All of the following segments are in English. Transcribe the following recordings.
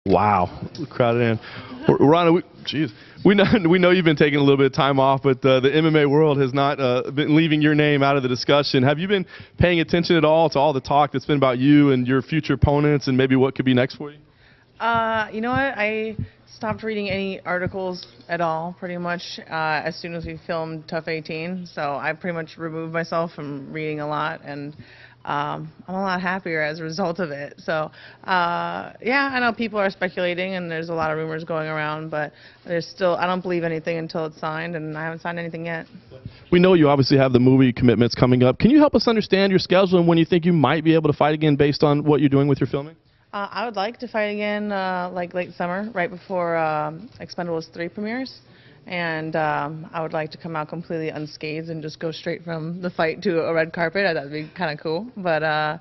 Wow, crowded in. Ronda, we know you've been taking a little bit of time off, but the MMA world has not been leaving your name out of the discussion. Have you been paying attention at all to all the talk that's been about you and your future opponents and maybe what could be next for you? You know what? I stopped reading any articles at all, pretty much, as soon as we filmed Tough 18. So I pretty much removed myself from reading a lot, and I'm a lot happier as a result of it. So, yeah, I know people are speculating, and there's a lot of rumors going around, but I don't believe anything until it's signed, and I haven't signed anything yet. We know you obviously have the movie commitments coming up. Can you help us understand your schedule and when you think you might be able to fight again based on what you're doing with your filming? I would like to fight again, like late summer, right before Expendables 3 premieres. And I would like to come out completely unscathed and just go straight from the fight to a red carpet. That would be kind of cool. But,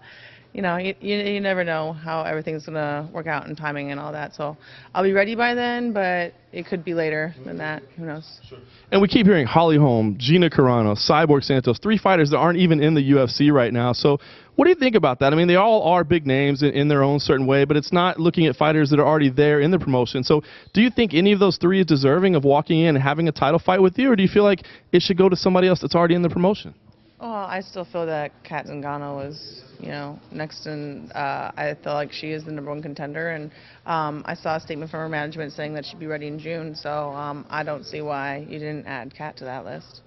you know, you never know how everything's going to work out and timing and all that. So I'll be ready by then, but it could be later than that. Who knows? Sure. And we keep hearing Holly Holm, Gina Carano, Cyborg Santos, 3 fighters that aren't even in the UFC right now. So what do you think about that? I mean, they all are big names in their own certain way, but it's not looking at fighters that are already there in the promotion. So do you think any of those 3 is deserving of walking in and having a title fight with you, or do you feel like it should go to somebody else that's already in the promotion? Well, I still feel that Kat Zingano was, you know, next, and I feel like she is the #1 contender. And I saw a statement from her management saying that she'd be ready in June. So I don't see why you didn't add Kat to that list.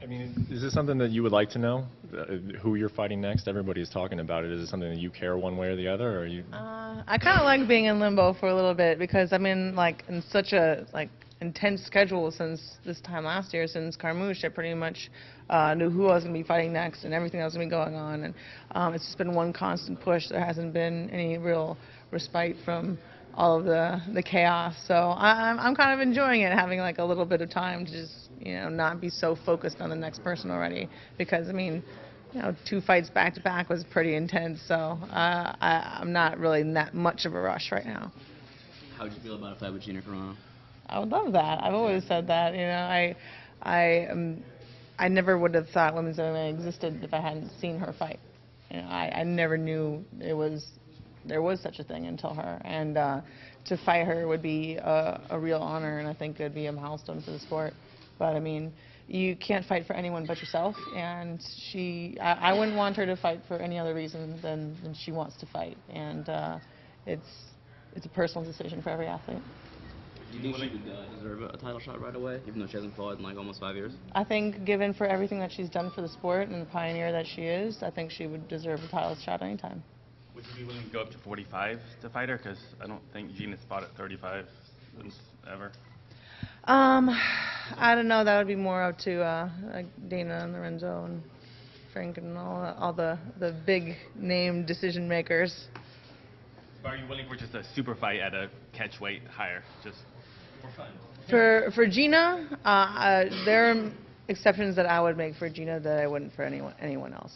I mean, is this something that you would like to know, who you're fighting next? Everybody's talking about it. Is it something that you care one way or the other, or are you? I kind of like being in limbo for a little bit because I'm in such a intense schedule since this time last year, since Carmouche. I pretty much knew who I was going to be fighting next and everything that was going to be going on, and it's just been one constant push. There hasn't been any real respite from all of the chaos. So I'm kind of enjoying it, having like a little bit of time to just, you know, not be so focused on the next person already. Because I mean, you know, 2 fights back to back was pretty intense. So I'm not really in that much of a rush right now. How would you feel about a fight with Gina Carano? I would love that. I've always said that. You know, I never would have thought women's MMA existed if I hadn't seen her fight. You know, I never knew there was such a thing until her, and to fight her would be a real honor, and I think it would be a milestone for the sport. But I mean, you can't fight for anyone but yourself, and I wouldn't want her to fight for any other reason than she wants to fight, and it's a personal decision for every athlete. Do you think she would deserve a title shot right away, even though she hasn't fought in like almost 5 years? I think given for everything that she's done for the sport and the pioneer that she is, I think she would deserve a title shot anytime. Would you be willing to go up to 45 to fight her? Because I don't think Gina's fought at 35 since ever. I don't know. That would be more up to like Dana and Lorenzo and Frank and all the big name decision makers. Are you willing for just a super fight at a catch weight higher, just for fun? For Gina, there are exceptions that I would make for Gina that I wouldn't for anyone else.